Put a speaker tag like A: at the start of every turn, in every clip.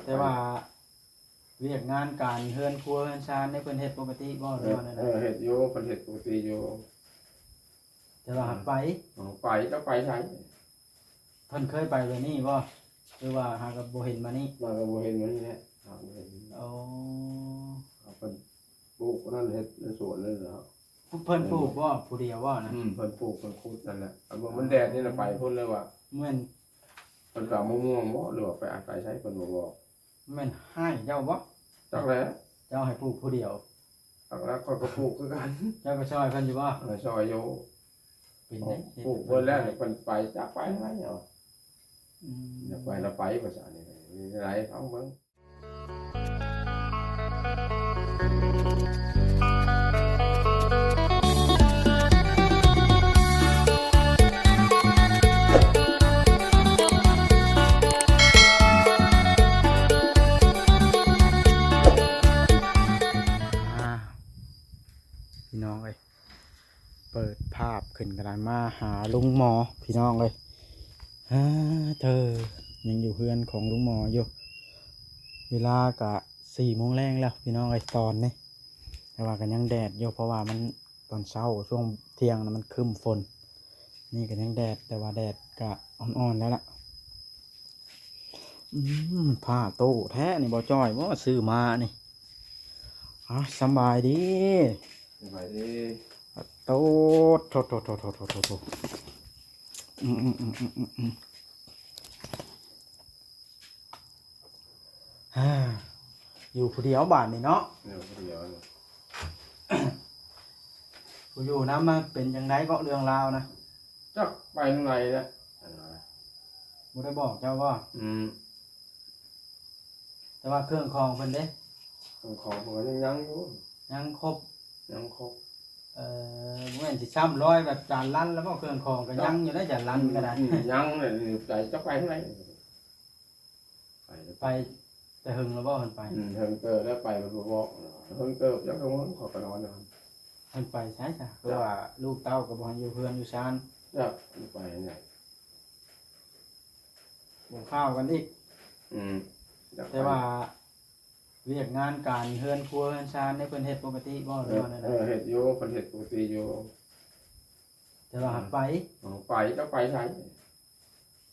A: แต่ว่าเวียกงานการเฮือนครัวเฮือนชานในเพิ่นเฮ็ดปกติบ่หรือว่านั่นน่ะ
B: เฮ็ดอยู่เพิ่นเฮ็ดปกติอยู่
A: แต่ว่าหักไป
B: ไปก็ไปใช้
A: เพิ่นเคยไปแบบนี้บ่หรือว่าหากับบ่เห็นมานี่
B: มาก็บ่เห็นเหมือนนี้แหละบ่เห็น
A: เอา
B: เพิ่นปลูกนั่นเฮ็ดในสวนนั่นเหรอ
A: เพิ่นปลูกบ่ผู้เดียวบ่นะ
B: เพิ่นปลูกเพิ่นขุดนั่นแหละมันแดดนี่น่ะไปพุ่นเลยว่า
A: เหมือน
B: เพิ่นก็เอามะม่วงบ่หรือว่าไปอาศัยใช้เพิ่นบ่บอก
A: เหมือนให้เจ้าบ่
B: จักแล้ว
A: เจ้าให้ปลูกผู้เดียว
B: จักแล้วก็ปลูกคือกัน
A: เจ้าก็ช่วยเพิ่นอยู่บ่
B: ซอยอยู่
A: เป็นได้
B: ปลูกเพิ่นแล้วเพิ่นไปจักไปไหนเนาะ
A: อืม
B: อยากไปแล้วไปภาษานี่มีอะไรเอาเบิ่ง
A: พี่น้องเอ้ยเปิดภาพขึ้นกระดานมาหาลุงหมอพี่น้องเลยเธอยังอยู่เพื่อนของลุงหมออยู่เวลากะ4 โมงแรงแล้วพี่น้องเอ้ยตอนนี้แต่ว่ากันยังแดดอยู่เพราะว่ามันตอนเช้าช่วงเที่ยงนะมันครึ้มฝนนี่กันยังแดดแต่ว่าแดดกะอ่อนๆแล้วล่ะผ้าโต้แท้นี่บ่จ้อยบ่ซื้อมานี่สบายดี
B: ไปดิ
A: โตโถอยู่ผู้เดียวบ้านนี่เนาะ
B: เดี๋ยว
A: ผู้อยู่น้ำมาเป็นยังไงก็เรื่องราวนะ
B: จักไปทางไหนนะ
A: บ่ได้บอกเจ้าว่าแต่ว่าเครื่องคองเพิ่นเด้
B: ของมันยังอยู่
A: ยังครบ
B: ยังครบ
A: บ่แม่นสิซ้ำร้อยแบบจานลั่นแล้วก็เครื่องคองก็ยังอยู่ได้จานลั่นก็ได้
B: ยังเลยใจจักไปทางไหน
A: ไปแต่หึงแล้วบ่เพิ่นไป
B: เฮิงเกิดแล้วไปมันบอกเฮิงเกิดจักตรงนั้นขอกระนอนนอน
A: เพิ่นไปใช่จ้ะเพราะว่าลูกเต้าก็บ่ให้อยู่เพื่อนอยู่ชาน
B: จักไปไหน
A: บ่ข้าวกันอีก แต่ว่าเวียกงานการเฮือนครัวเฮือนชานในเพิ่นเฮ็ดปกติบ่หรือว่านั่นน่ะ
B: เฮ็ดอยู่เพิ่นเฮ็ดปกติอยู่
A: แต่ว่าหักไป
B: ไปก็ไปใช้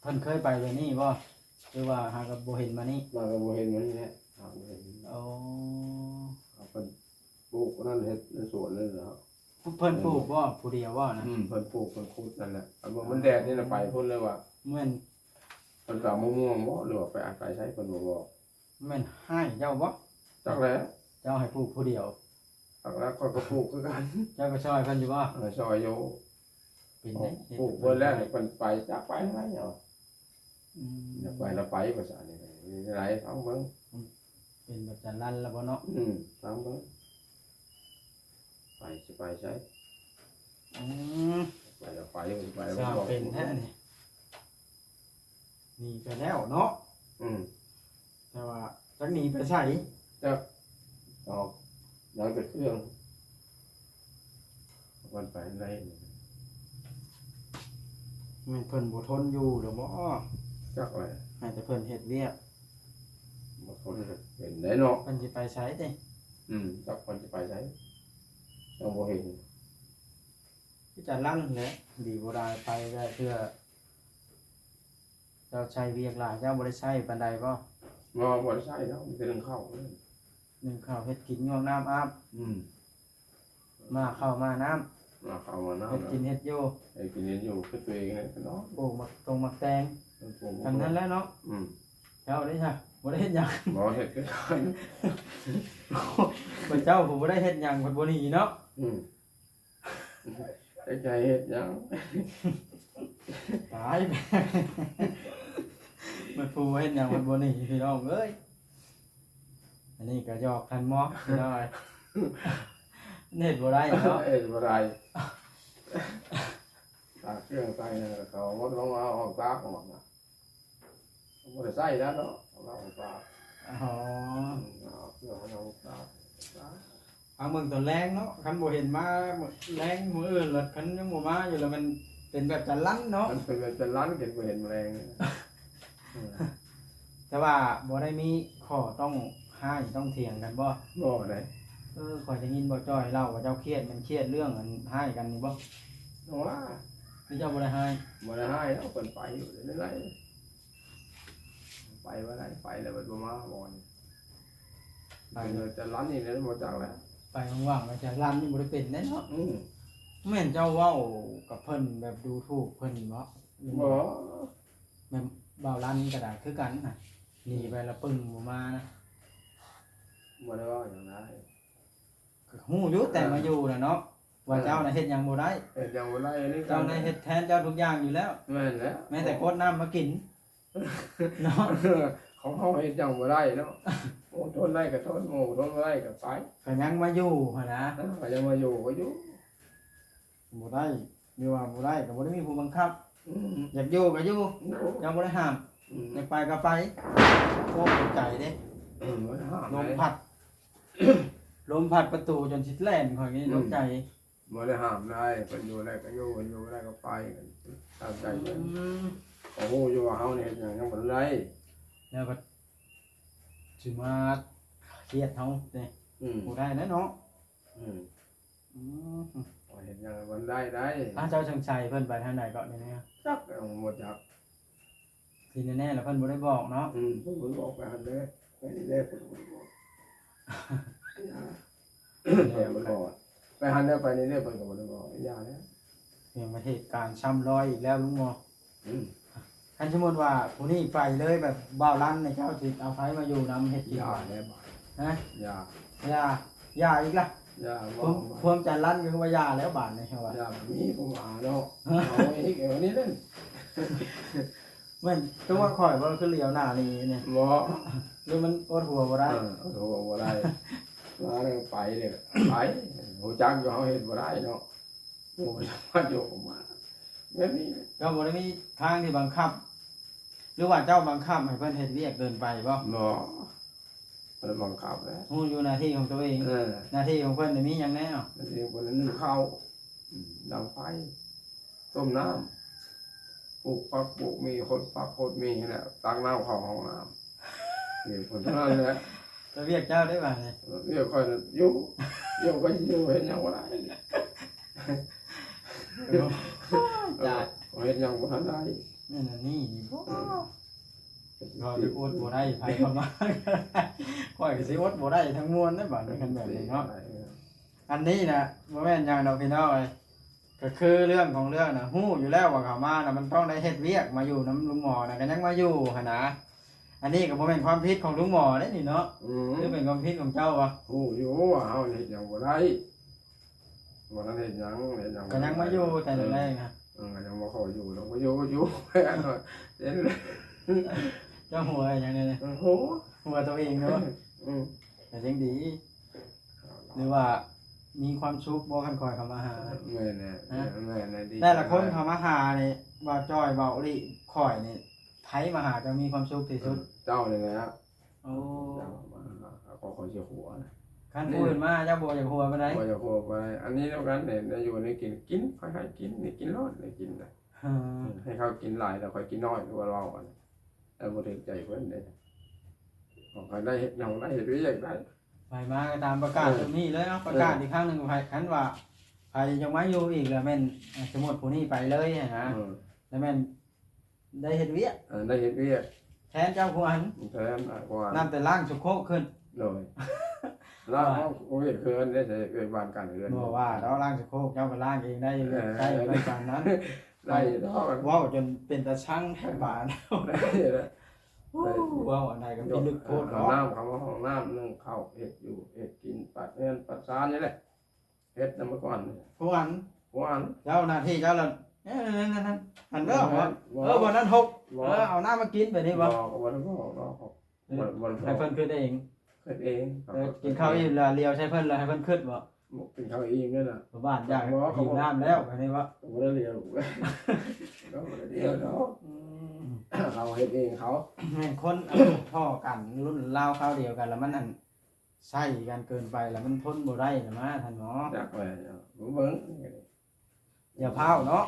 A: เพิ่นเคยไปแบบนี้บ่หรือว่าหากับบ่เห็นมานี่
B: มาก็บ่เห็นเหมือนนี้แหละบ่เห็น
A: เอา
B: เพิ่นปลูกนั่นเฮ็ดในสวนนั่นเหรอ
A: เพิ่นปลูกบ่ผู้เดียวบ่นะ
B: เพิ่นปลูกเพิ่นขุดนั่นแหละมันแดดนี่น่ะไปพุ่นเลยว่า
A: เหมือน
B: เพิ่นก็เอามะม่วงบ่หรือว่าไปอาศัยใช้เพิ่นบ่บอก
A: เหมือนให้เจ้าบ่
B: จักแล้ว
A: เจ้าให้ปลูกผู้เดียว
B: จักแล้วก็ปลูกคือกัน
A: เจ้าก็ช่วยเพิ่นอยู่บ่
B: ซอยอยู่
A: เป็นได้
B: ปลูกเพิ่นแล้วเพิ่นไปจักไปไหนเนาะ
A: อืม
B: อยากไปแล้วไปภาษานี่มีอะไรฟังเบิ่ง
A: เป็นแบบจันลั่นแล้วบ่เนาะ
B: ฟังเบิ่งไปสิไปใช้
A: อืม
B: ไปแล้วไปไป
A: สร้างเป็นแท้นี่หนีไปแล้วเนาะแต่ว่าจักหนีไปไส
B: จักออกหลังจากเครื่องวันไปไหน
A: แม่นเพิ่นบ่ทนอยู่ดอกบ่
B: จักอะไร
A: ให้แต่เพิ่นเฮ็ดเวียก
B: บางคนเห็นได้เนาะ
A: เพิ่นสิไปไสเด้
B: จักคนจะไปใช้ต้องบ่เห็น
A: ที่จันลั่นแหละดีบ่ได้ไปได้เพื่อเจ้าใช้เวียกหลายเจ้าบ่ได้ใช้ปานใดบ่
B: บ่ได้ใช้เนาะมันเป็นเรื่องเข้า
A: นึ่งข้าวเฮ็ดกินง่วงน้ำอาบมาข้าวมาน้ำ
B: มาเข้ามาเนาะ
A: เฮ็ดกินเฮ็ดอยู่
B: ไอ้กินเรียนอยู่คือตัวเองเนี่ยเนาะ
A: ปลูกมักตรงมักแตงทั้งนั้นแหล้วเนาะเจ้าได้จ้ะบ่ได้เฮ็ดหยัง
B: บ่เฮ็ดคือกัน
A: เพิ่นเจ้าผมบ่ได้เฮ็ดหยังเพิ่นบ่หนีเนาะ
B: ไอ้ใจเฮ็ดยัง
A: ตายมันผู้เฮ็ดหยังเพิ่นบ่หนีพี่น้องเอ้ยอันนี้ก็หยอกกันหมอพี่น้องเอ้ยเฮ็ดบ่ได้เนาะ
B: เอ็ดบ่ได้ตากเครื่องใส่เนี่ยเขาหมดลงเอาออกตากออกนะบ่ได้ใส่แล้วเนาะเอาออกตาก
A: อ๋อ
B: เอาเครื่องเอาออกตาก
A: เอาเมืองตอนแรงเนาะคันบ่เห็นมาแรงมื้ออื่นแล้วคันยังบ่มาอยู่แล้วมันเป็นแบบจันลั่นเนาะ
B: มันเป็นร้านเก็บบ่เห็นแมลง
A: แต่ แต่ว่าบ่ได้มีข้อต้องห้ายต้องเถียงกันบ่
B: บ่ได้
A: ข่อยได้ยินบ่จ้อยเล่าว่าเจ้าเครียดมันเครียดเรื่องอันห้ายกันนี่บ่
B: ว่า
A: คือเจ้าบ่ได้ห้าย
B: บ่ได้ให้แล้วเพิ่นไปอยู่เรื่อยๆไปว่าได้ไปแล้วเพิ่นบ่มาบ่นี่เป็นจะร้านนี่แล้วบ่จักแล้ว
A: ไปว่างๆก็จะลั่นนี่บ่ได้เป็นแน่เนาะ แม่นเจ้าเว้ากับเพิ่นแบบดูถูกเพิ่นบ่
B: บ่
A: แม่นบ่าวลั่นก็ได้คือกันน่ะหนีไปแล้วปึ้งบ่มานะ
B: บ่ได้ว่าอย่างนั้น
A: ก็ฮู้อยู่แต่มาอยู่น่ะเนาะว่าเจ้าน่ะเฮ็ดหยังบ่ได้
B: เฮ็ดยังบ่ได้นี่
A: เจ้าน่ะเฮ็ดแทนเจ้าทุกอย่างอยู่แล้ว
B: แม่นแล้ว
A: แม้แต่โคตรน้ำมากินเนาะ
B: ของเฮาเฮ็ดยังบ่ได้เนาะโอ้ทนได้ก็ทนโอ้ทนบ่ได้ก็ไป
A: ก็ยังมาอยู่หั่นนะ
B: ก็ยังมาอยู่ก็อยู่
A: บ่ได้หรือว่าบ่ได้ก็บ่ได้มีผู้บังคับ
B: อืม
A: อยากอยู่ก็อยู่
B: อยู่
A: เจ้าบ่ได้ห้าม
B: อืม
A: อยากไปก็ไปโอ้เข้าใจเด้
B: บ่ได้ห้าม
A: ลม
B: เลย
A: พัด ลมพัดประตูจนชิดแล่นข่อยนี่ตกใจ
B: บ่ได้ห้ามได้เพิ่นอยู่ได้ก็อยู่เพิ่นอยู่ได้ก็ไปตามใจเพิ่นโอ้โหอยู่ว่าเฮานี่เฮ็ดหยังยังบ่ได้
A: แล้วก็สิมาเครียดเฮาเด้
B: อืม
A: บ่ได้แน่เนาะ
B: อืม
A: อืม
B: เฮ็ดหยังบ่ได้ได้
A: เจ้าชังชัยเพิ่นไปทางไหนเก็นี่นะ
B: จักเอาหมดจัก
A: ที่แน่ๆแล้วเพิ่นบ่ได้บอกเนาะ
B: เพิ่นบ่บอกไปหั่นเด้ไปนี่เด้เพิ่นบ่บอกแล้วบ่บอกไปหั่นเด้ไปนี่เด้เพิ่นก็บ่ได้บอกอย่าแล้ว
A: เรื่องประเทศการซ้ำรอยอีกแล้วลุงหมอ
B: อืม
A: คันสมมุติว่าผู้นี้ไปเลยแบบบ่าวลั่นในเจ้าสิเอาไผมาอยู่นำเฮ็ดกิน
B: อย่าแล้วบ่
A: ฮะ
B: อย่า
A: อย่าอีกล่ะ
B: อย่า
A: ควมความใจลั่นคือว่าอย่าแล้วบาดนี่ว่า
B: อย่ามีผู้มาเนาะเอาอีกเอานี่เล่น
A: แม่นตัวว่าข่อยบ่คือเหลียวหน้านี่เนี่ย
B: บ่
A: หรือมันอดหัวบ่ได้
B: โทรบ่ได้มาแล้วไปเนี่ยไปหูจักอยู่เฮาเฮ็ดบ่ได้เนาะโอ้ยมาอยู่มาแบบนี้
A: เจ้าบ่ได้มีทางที่บังคับ หรือว่าเจ้าบังคับให้เพิ่นเฮ็ดเวียกเกินไปบ่
B: บ่มันบังคับแล้ว
A: ฮู้อยู่หน้าที่ของตัวเอง หน้าที่ของเพิ่นนี่มีหยังแน่เนาะ
B: นั่นเองคนนั้นนึ่งข้าวดังไฟต้มน้ำปลูกปักปลูกมีคนปักคนมีนี่แหละตักน้ำเข้าห้องน้ำนี่คนเท่านั้นแหละ
A: จะเวียกเจ้าได้บ่เนี่ย
B: เรียกค่อยน่ะอยู่ก็อยู่เห็นหยังบ่ได้
A: จ้า
B: เห็นหยังบ่ทันได้
A: แม่นอันนี้นี่บ่ก็สิอดบ่ได้ไผเข้ามาข่อยก็สิอดบ่ได้ทั้งมวลนะบัดนี้คันแบบนี้เนาะ อันนี้นะบ่แม่นหยังดอกพี่น้องเอ้ยก็คือเรื่องของเรื่องน่ะฮู้อยู่แล้วว่าเขามาน่ะมันต้องได้เฮ็ดเวียกมาอยู่นํลุงหมอน่ะก็ยังมาอยู่หั่นนะอันนี้ก็บ่แม่นความผิดของลุงหมอเด้นี่เนาะคือเป็นความผิดของเจ้าวะ
B: โอ้อยู่ว่าเฮาเฮ็ดหยังบ่ได้บ่ทันเฮ็ดหยัง
A: ก็ยังมาอยู่แต่แรกๆนะ
B: ยังบ่เข้าอยู่แล้วบ่อยู่แค่นั้นเห็นเลย
A: เจ้าหัวอย่างนี้เนี่ย
B: โอ้โห
A: หัวตัวเองเนาะแต่ยังดี หรือว่ามีความสุขบ่คันคอยเข้ามาหา
B: แม่น่ะแม่น่ะดี
A: แต่ละคนเข้ามาหานี่บ่าวจ้อยบ่าวอลิข่อยนี่ไผมาหาจะมีความสุขที่สุด
B: เจ้านี่แหละ
A: โอ้
B: เจ้ามาขอสิหัวนะ
A: คันผู้อื่นมาเจ้าบ่อยากหัวปานใด
B: บ่จะหัวไปอันนี้แล้วกันเนี่ยอยู่ในกินค่อยๆกินนี่กินรอดนี่กินนะให้เขากินหลายแล้วค่อยกินน้อยตัวเรากันแต่บ่ถึงใจเพิ่นเด้ของเขาได้เฮ็ดหยังได้เฮ็ดวิอยากได้
A: ไปมาก็ตามประกาศตรงนี้เลยเนาะประกาศอีกครั้งหนึงไผคันว่าไผยังมาอยู่อีกแล้วแม่นสมมุติผู้นี้ไปเลยนะแล้วแม่นได้เฮ็ดเวียก
B: ได้เฮ็ดเวียก
A: แทนเจ้าผู้อัน
B: แทนกว่า
A: นํแต่ล้างสุโคกขึ้น
B: เลยแล้วโอ้ยเพิ่นได้ใช้เกิดบ้านกันเรือน
A: บ่ว่าเราล้างสุโคกเจ้าก็ล้างเองได้ได้ไปตามนั้น
B: ได้ดอก
A: ว้าวจนเป็นตาช่างแทบบาด
B: ได้แล้ว
A: ว้าวอันใดก็เป็นลึกโคตร
B: ห้อง
A: เนาะ
B: น้ำเขาห้องน้ำนึ่งข้าวเฮ็ดอยู่เฮ็ดกินปัดเงินปัดซานนี่แหละเฮ็ดนำมาก่อน
A: ผู้อัน
B: วัน
A: เจ้าหน้าที่เจ้าละนั่นอันเด้อบ่นั้นหกเอาน้ามากินไปนี่บ่
B: บอกวันวัน
A: ให้เพิ่นขึ้นเอง
B: เฮ็ดเอง
A: กินข้าวอิ่มแล้วเลียวใช้เพิ่นแล้วให้เพิ่นขึ้นบ่
B: กินข้าวเองนี่น่ะ
A: บ้านอยากหิวน้ำแล้วอันนี้บ่
B: บ่ได้เรียนก็บ่ได้เรียนเนาะเขาเฮ็ดเองเขา
A: แม่นคนพ่อกันรุ่นราวคราวเดียวกันแล้วมันอันใช้กันเกินไปแล้วมันทนบ่ได้น่ะมาท่านหมอ
B: จักไปเบิ่ง
A: อย่าพาวเนาะ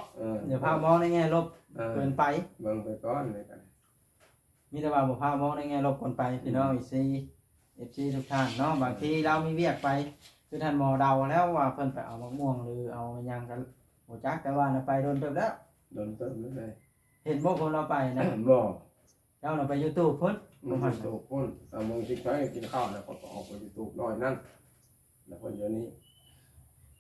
A: อย่าพาวมองในแง่ลบเกินไป
B: เบิ่งไปก่อนเลยกัน
A: มีแต่ว่าบ่พามองในแง่ลบคนไปพี่น้องFC ทุกท่านเนาะบางทีเรามีเวียกไปคือท่านหมอเดาแล้วว่าเพิ่นไปเอามะม่วงหรือเอาหยังกันบ่จักแต่ว่าน่ะไปโดนเติบแล้ว
B: โดนเติมนั่นเลย
A: เห็นบ่คนเราไปนะ
B: บ่
A: เจ้าน่ะไป YouTube พุ่น
B: มันถูกคนโมงที่ใช้กินข้าวแล้วก็ออกไปยูทูบน้อยนั่นแล้วคนเดี๋ยวนี้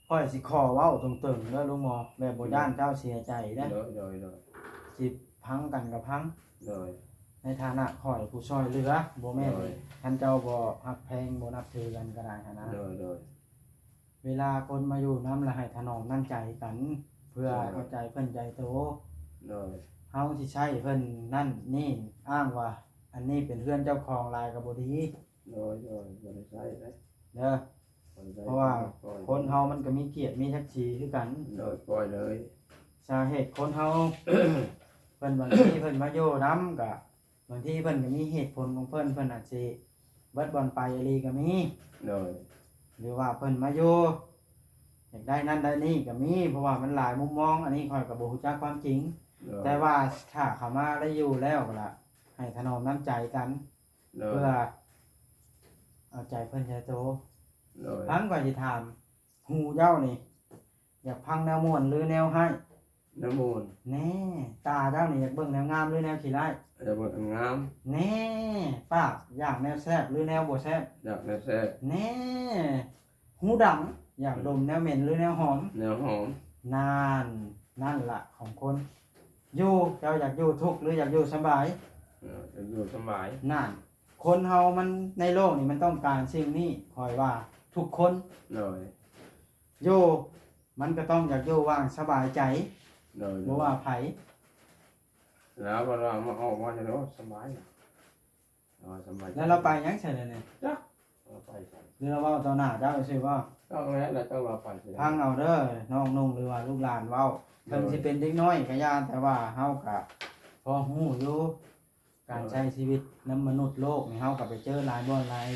A: ค่อยสิขอเว้าตรงๆเด้อลุงหมอแบบบ่ย่านเจ้าเสียใจเด้อ
B: เลย
A: สิพังกันกับพัง
B: เลย
A: ในฐานะข่อยผู้ช่วยเหลือบ่แม่นท่านเจ้าบ่ฮักแพงบ่นับถือกันก็ได้หันนะ
B: เลย
A: เวลาคนมาอยู่นำละให้ถนอมน้ำใจกัน เพื่อเข้าใจเพิ่นใจโต
B: เลย
A: เฮาสิใช้เพิ่นนั่นนี่อ้างว่า อันนี้เป็นเพื่อนเจ้าของลายก็บ่ดี
B: เลยบ่ได้ใช้นะ
A: เด้อเพราะว่าคนเฮามันก็มีเกียรติมีศักดิ์ศรีคือกัน
B: เลยปล่อยเลย
A: สาเหตุคนเฮา เพิ่นบางทีเพิ่นมาอยู่นำก็บางทีเพิ่นก็มีเหตุผลของเพิ่นอาจสิเบิดบ่อนไปอีหลีก็มี
B: เลย
A: หรือว่าเพิ่นมาอยู่อยากได้นั่นได้นี่ก็มีเพราะว่ามันหลายมุมมองอันนี้ข้อยก็บ่ฮู้จักความจริง แต่ว่าถ้าเขามาได้อยู่แล้วก็ล่ะให้ถนอมน้ำใจกัน
B: เล
A: เพื่อย เอาใจเพิ่นใจโต
B: เลย
A: พังก่อนสิถามหูเจ้านี่ อยากพังแนวม่วนหรือแนวให้
B: น้ำมูล
A: แน่ตาเจ้านี่อยากเบิ่งแนวงามหรือแนวขี้ร้าย
B: จะเบิดงาม
A: แน่ปากอยากแนวแซ่บหรือแนวบ่แซ่บ
B: อยากแนวแซ่
A: แน่หูดังอยากดมแนวเหม็นหรือแนวหอม
B: แนวหอม
A: นั่นล่ะของคนอยู่เจ้าอยากอยู่ทุกข์หรืออยากอยู่สบาย
B: จะอยู่สบาย
A: นั่นคนเฮามันในโลกนี้มันต้องการสิ่งนี้คอยว่าทุกคน
B: เลย
A: อยู่มันก็ต้องอยากอยู่ว่างสบายใจ
B: เลย
A: บ่ว่าไผ
B: แล้วเวลามาออกมาจะรู้สบายสบาย
A: แล้วเราไปยังไสเลยเนี่ย
B: เราไปใส่
A: หรือเราเว้าต่อหน้าเจ้าซื่อว่า
B: ต้องแล้วเราต้องเราไปสิ
A: พังเอาเด้อน้องนุ่งหรือว่าลูกหลานเว้าเพิ่นสิเป็นเด็กน้อยก็ย่าแต่ว่าเฮาก็พอฮู้อยู่การใช้ชีวิตนำมนุษย์โลกนี่เฮาก็ไปเจอหลายบ่อนหลาย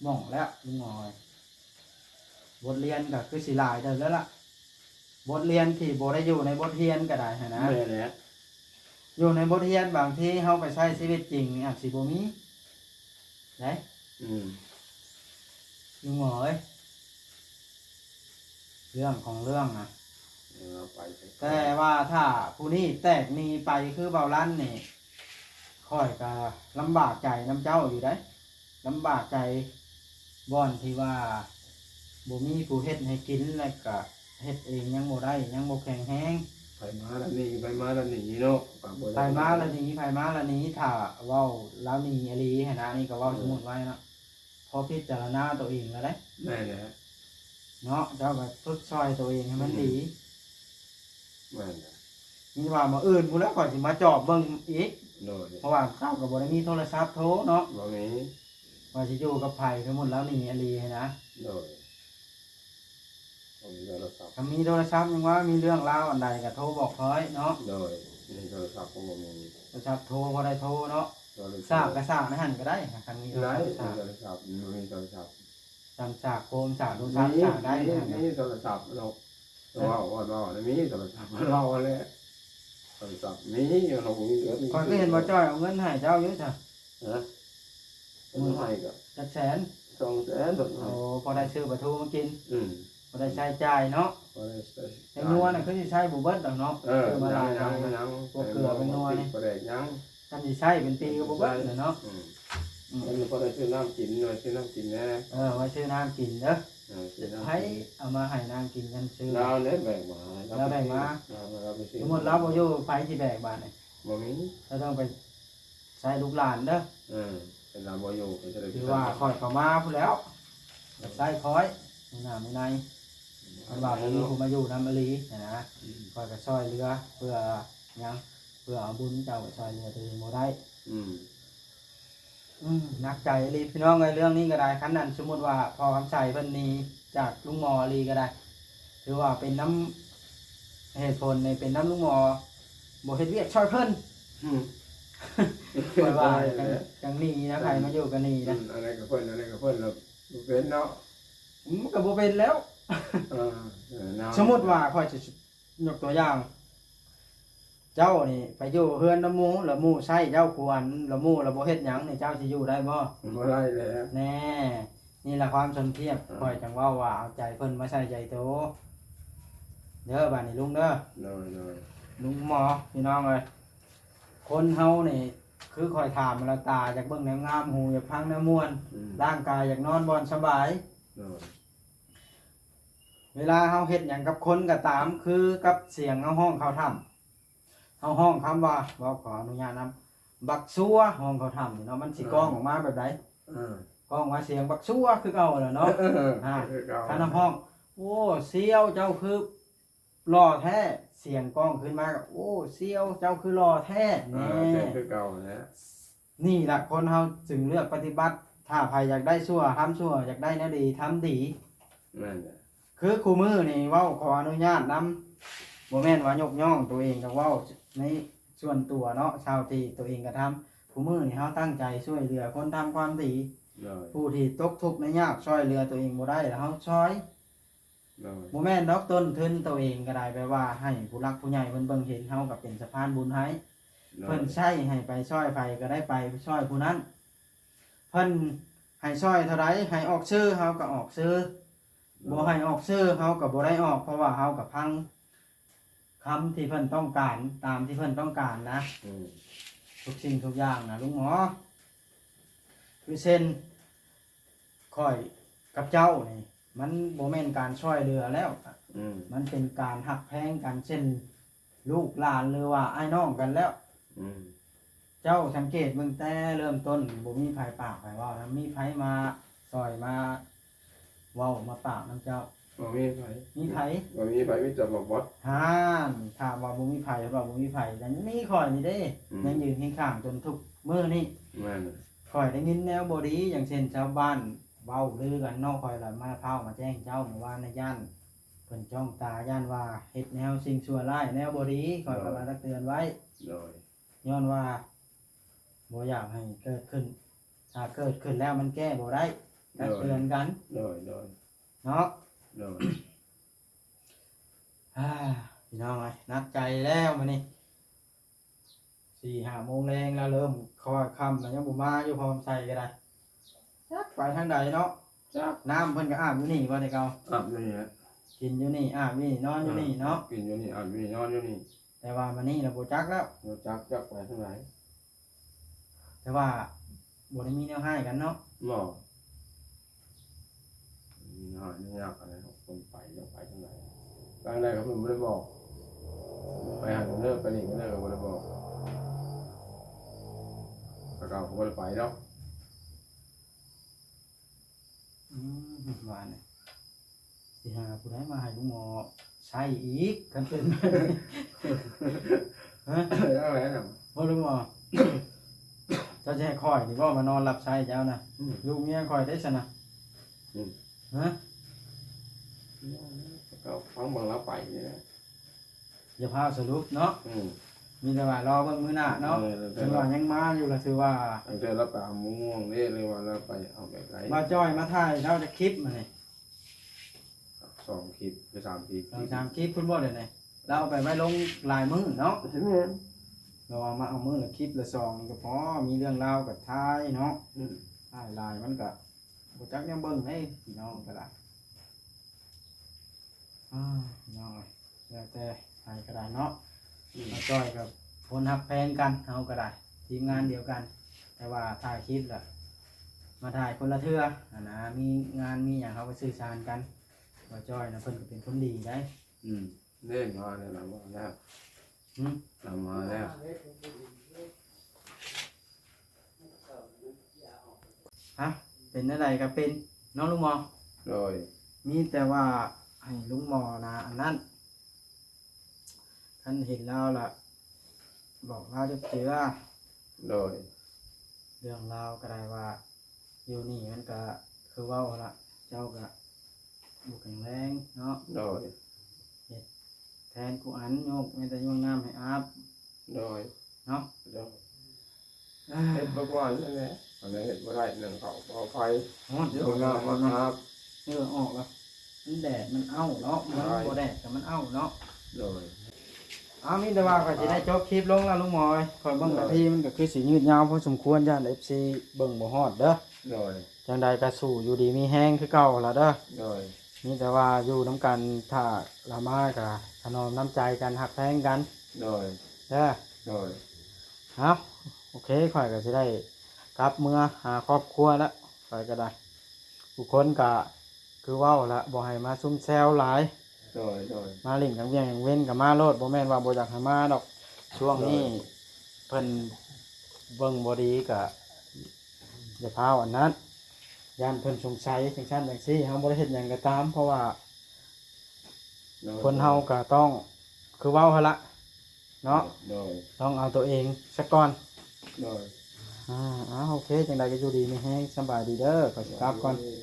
A: หม่องแล้วลุงหน่อยบทเรียนก็คือสิหลายเด้อแล้วล่ะบทเรียนที่บ่ได้อยู่ในบทเรียนก็ได้หันนะ
B: ไม่แล้ว
A: อยู่ในบทเรียนบางทีเฮาไปใช้ชีวิตจริงนี่อาจสิบ่มีได้ลุงหมอเอ้ยเรื่องของเรื่องนะ
B: เราไป
A: แต่ว่าถ้าผู้นี้แตกหนีไปคือเบาลั่นนี่ค่อยก็ลำบากใจน้ำเจ้าอยู่ได้ลำบากใจบ่อนที่ว่าบ่มีผู้เฮ็ดให้กินแล้วก็เฮ็ดเองยังบ่ได้ยังบ่แข็งแรง
B: ไปมาแล้วนี่ไปมาแล้วนี่เนาะ
A: ไผมาละหนี้ไผมาละหนี้ถ้าเว้าแล้วหนี้อหลีหั่นนะนี่ก็เว้าสมมุติไว้เนาะพอพิจารณาตัวเองแล้วเด้
B: แม่เนี่ย
A: เนาะเจ้าก็ฝึกซอยตัวเองให้มันดี
B: แม่เนี่ย
A: มีว่ามื้ออื่นพุ่นแล้วข่อยสิมาจอบเบิ่งอีก
B: โดย
A: เพราะว่าเจ้าก็บ่ได้มีโทรศัพท์โทรเนาะ
B: บ่มี
A: ว่าสิอยู่กับไผสมมุติแล้วหนี้อหลีหั่นนะ
B: โดยผมโทรศัพท์
A: ถ้ามีโทรศัพท์ยังว่ามีเรื่องราวอันใดก็โทรบอกค่อยเนาะ
B: โดยนี่โทรศัพท์ผมบ่มี
A: โทรศัพท์โทรบ่ได้โทรเนาะ
B: โทร
A: ทราบก็ทราบในหั่นก็ได้คันมีโทร
B: ได้
A: ศัพท์
B: โทรศัพท์มีโทรศัพท์
A: จำจากโคมจากโทรศัพท์จากได้หั่น
B: มีโทรศัพท์เราว่ามีโทรศัพท์เราเลยโทรศัพท์มีเราบ่มีเหลือมี
A: ข่อยก็เห็นบ่จ้อยเอาเงินให้เจ้าอยู่จ้ะ
B: ฮะมือให้ก็
A: จักแสน
B: 200,000ดอก
A: โอ้พอได้ซื้อปลาทูมากิน
B: อืม
A: พอได้ใช้จ่ายเนาะ
B: พอได้
A: ไอ้นัวน่ะคือสิใช้บ่เบิดดอกเนาะ
B: ยัง
A: มาหลาย
B: ยัง
A: อย่าง
B: ยัง
A: พวกเกลือเป็นนัวนี่
B: ประเด็กยัง
A: ถ้าสิใช้เป็นปีก็บ่เบิดเลยเนาะ
B: มันพอได้ซื้อน้ำกินหน่อยซื้อน้ำกินแน่
A: ไว้ซื้อน้ำกินเด้อ
B: ซื้อน้ำ
A: ไผเอามาให้นางกินกันซื้อ
B: เราเนี่ยแบ่งมาเราไปซื้อ
A: สมมุติเราบ่อยู่ไผสิแบกบาดนี่
B: บ่มี
A: เราต้องไปใช้ลูกหลานเด้อ
B: เป็นเราบ่อยู่ก็จะได้
A: คือว่าคอยเข้ามาพุ่นแล้วใช้คอยมื้อหน้ามื้อในมันว่าบ่มีผู้มาอยู่นำอหลีนะคอยก็ช่วยเหลือเพื่อหยังเพื่อเอาบุญเจ้าไปช่วยเหลือตัวเองบ่ได้ หนักใจรีพี่น้องในเรื่องนี้ก็ได้คันนั้นสมมติว่าพอคำใส่เพิ่นหนี้จากลุงหมอรีก็ได้หรือว่าเป็นน้ำเหตุผลในเป็นน้ำลุงหมอบ่เฮ็ดเวียกช่วยเพิ่นปล่อยว่าจังหนี้นะใครมาอยู่กันหนี้นะ
B: อะไรกับเพิ่นอะไรกับเพิ่นเราเป็นเนาะ
A: มันก็บ่เป็นแล้ว สมมุติว่าค่อยจะยกตัวอย่าง เจ้านี่ไปอยู่เฮือนละหมู่ละหมู่ใช้เจ้าควรละหมู่ละบ่เฮ็ดหยังนี่เจ้าสิอยู่ได้บ่
B: บ่ได้แล้ว
A: แน่นี่ล่ะความสมเทียบค่อยจังเว้าว่าเอาใจเพิ่นมาใส่ใจโตเด้อบัดนี้ลุงเด้อ
B: โดย
A: ลุงหมอพี่น้องเอ้ยคนเฮานี่คือคอยถามละตาอยากเบิ่งแนวงามหูอยากพังแนวม่วนร่างกายอยากนอนบ่อนสบาย
B: โดย
A: เวลาเฮาเฮ็ดหยังกับคนก็ตามคือกับเสียงเฮาห้องเขาทํเฮาห้องคำว่าบ่ขออนุญาตนำบักซัวห้องเขาทํนี่เนาะมันสิก้องออกมาแบบใดก้องว่าเสียงบักซัวคือเก่าแหละเนาะคันห้องโอ้เสียวเจ้าคือหล่อแท้เสียงก้องขึ้นมาก็โอ้เสียวเจ้าคือหล่อแท้แน่
B: คือเก่านะ
A: นี่ล่ะคนเฮาจึงเลือกปฏิบัติถ้าใครอยากได้ชั่วทำชั่วอยากได้แนวดีทำดี
B: นั่นแหละ
A: คือคู่มือนี่เว้าขออนุญาตนำบ่แม่นว่ายกย่องตัวเองก็เว้าในส่วนตัวเนาะชาวที่ตัวเองก็ทำคู่มือนี่เฮาตั้งใจช่วยเหลือคนทำความดี
B: โดย
A: ผู้ที่ตกทุกข์ในยากช่วยเหลือตัวเองบ่ได้แล้วเฮาช่วย
B: โดย
A: บ่แม่นดอกต้นทุนตัวเองก็ได้แปลว่าให้ผู้รักผู้ใหญ่เพิ่นเบิ่งเห็นเฮาก็เป็นสะพานบุญให้เพิ่นใช้ให้ไปช่วยไผก็ได้ไปช่วยผู้นั้นเพิ่นให้ช่วยเท่าใดให้ออกชื่อเฮาก็ออกชื่อ บ่ให้ออกชื่อเฮากับบ่ได้ออกเพราะว่าเฮากับพังคำที่เพิ่นต้องการตามที่เพิ่นต้องการนะทุกสิ่งทุกอย่างนะลุงหมอคือเช่นค่อยกับเจ้านี่มันบ่แม่นการช่วยเหลือแล้วมันเป็นการหักแพงกันเช่นลูกหลานหรือว่าอ้ายน้องกันแล้วเจ้าสังเกตเบิ่งแต่เริ่มต้นบ่มีไผปากไผเว้านะมีไผมาซอยมาเว้ามาปากนำเจ้า
B: บ่มีไผ
A: มีไผ
B: บ่มีไผมีแต่บอกว่า
A: ฮ่านถามว่าบ่มีไผว่าบ่มีไผแต่มีข่อยนี่เด้ยังยืนข้างๆจนทุกมื้อนี่
B: นั่น
A: ข่อยได้ยินแนวบ่ดีอย่างเช่นชาวบ้านเว้าลือกันเนอกข่อยละมาเข้ามาแจ้งเจ้าเมื่อวานในย่านเพิ่นจ้องตาย่านว่าเฮ็ดแนวสิ่งชั่วร้ายแนวบ่ดีข่อยก็มาตักเตือนไว้
B: โดย
A: ย้อนว่าบ่อยากให้เกิดขึ้นถ้าเกิดขึ้นแล้วมันแก้บ่ได้ตักเตือนกัน
B: โดย
A: เนาะ
B: โดย
A: พี่น้องไอ้นัดใจแล้วมานี่4-5 โมงแรงแล้วเริ่มคอยค่ำแล้วยังบ่มาอยู่พร้อมใส่ก็ได้จักไปทางใดเนาะ
B: จัก
A: น้ำเพิ่นก็อาบอยู่นี่บ่ได้เก่า
B: อาบอยู่นี่ฮะ
A: กินอยู่นี่อาบอยู่นี่นอนอยู่นี่เนาะ
B: กินอยู่นี่อาบอยู่นี่นอนอยู่นี่
A: แต่ว่ามานี่เราบ่จักแล้ว
B: เราจักไปทางไหน
A: แต่ว่าบ่ได้มีแนวให้กันเนาะ
B: บ่มีหานี่ยากอะไรคนไปยังไปทางไหนทางใดก็เพิ่นบ่ได้บอกไปหาเลิกไปนี่ก็เลิกก็บ่ได้บอกก็เก่าก็บ่ได้ไปดอก
A: ว่าเนี่ยสิหาผู้ใดมาให้ลุงหมอใช้อีกคันเป็น ฮะ
B: เอาไว้น่ะ
A: บ่ลุงหมอ เจ้าจะให้คอยนี่บ่มานอนรับใช้เจ้านะลูกเมียคอยได้ซะนะฮะ
B: ก็ฟังเบิ่งแล้วไปนี่นะ
A: อย่าพาสรุปเนาะมีแต่ว่ารอเบิ่งมื้อหน้าเนาะถึงว่ายังมาอยู่ก็ถือว่า
B: ตั้งแต่เราไปเอาม่วงนี่เลยว่าเราไปเอาแบบไหน
A: มาจ้อยมาถ่ายเจ้าจะคลิปมานี่
B: 2 คลิปหรือ3 คลิป
A: 2-3คลิปคุณบ่ได้นี่เราเอาไปไว้ลงหลายมื้อเนาะ
B: ใช่ไหม
A: เราเอามาเอามื้อละคลิปละ2นี่ก็พอมีเรื่องราวกับถ่ายเนาะถ่ายหลายมันก็บ่จักยังเบิ่งให้พี่น้องก็ได้พี่น้องแล้วแต่ใครก็ได้เนาะมาจ้อยกับคนฮักแพงกันเฮาก็ได้ทีมงานเดียวกัน แต่ว่าถ่ายคลิปล่ะมาถ่ายคนละเทื่อนะมีงานมีหยังเฮาก็สื่อสารกันว่าจ้อยนะเพิ่นก็เป็นคนดีได้
B: เล่นมาเนี่ยเรามาแล้วเรามาแล้ว
A: ฮะเป็นอะไรก็เป็นน้องลุงหมอ
B: โดย
A: มีแต่ว่าให้ลุงหมอนะอันนั้นท่านเห็นแล้วล่ะบอกว่าจะเจือ
B: โดย
A: เรื่องราวก็ได้ว่าอยู่นี่มันก็คือเว่าละเจ้าก็บุกแข็งแรงเนาะ
B: โดย
A: แทนกูอันโยกไม่แต่โยกน้ำให้อาบ
B: โดย
A: เนาะ
B: โดยเห็ดบกว่าใช่ไหมอันนี้เห็ดบ่ได้หนึ่งเขาเอาไฟ
A: เดี๋ยว
B: เอา
A: ออก
B: น้ำมาครับ
A: เนื้อออกแล้วมันแดดมันเอ้าเนาะมันบ่แดดแต่มันเอ้าเนาะ
B: โดย
A: เอามีแต่ว่าก็จะได้จบคลิปลงแล้วลุงหมอยคอยเบิ่งนาทีมันก็คือสิยืดยาวพอสมควรย่าน FC เบิ่งบ่ฮอดเด้อ
B: โดย
A: จังใดก็สู้อยู่ดีมีแห้งคือเก่าล่ะเด้อ
B: โดย
A: มีแต่ว่าอยู่น้ำกันถ้าละมาก็ถนอมน้ำใจกันหักแพงกัน
B: โดย
A: เด้อ
B: โดย
A: เอาโอเคข่อยก็สิได้กลับเมื่อหาครอบครัวแล้วข่อยก็ได้ทุกคนก็คือเว้าละบ่ให้มาซุ่มแซวหลาย
B: โดย โดย
A: มาเล่นกันเวียงเว้นกับมาโลดบ่แม่นว่าบ่อยากให้มาดอกช่วงนี้เพิ่นเบิ่งบ่ดีก็อย่าพาวอันนั้นย่านเพิ่นสงสัยจังซั่นจังซี่เฮาบ่ได้เฮ็ดหยังก็ตาม เพราะว่าคนเฮาก็ต้องคือเว้าหั่นละเนาะ
B: โดย
A: ต้องเอาตัวเองซะก่อน
B: โดย
A: โอเคจังใดก็อยู่ดีมีแฮงสำบายดีเด้อขอสิกลับก่อน
B: โดย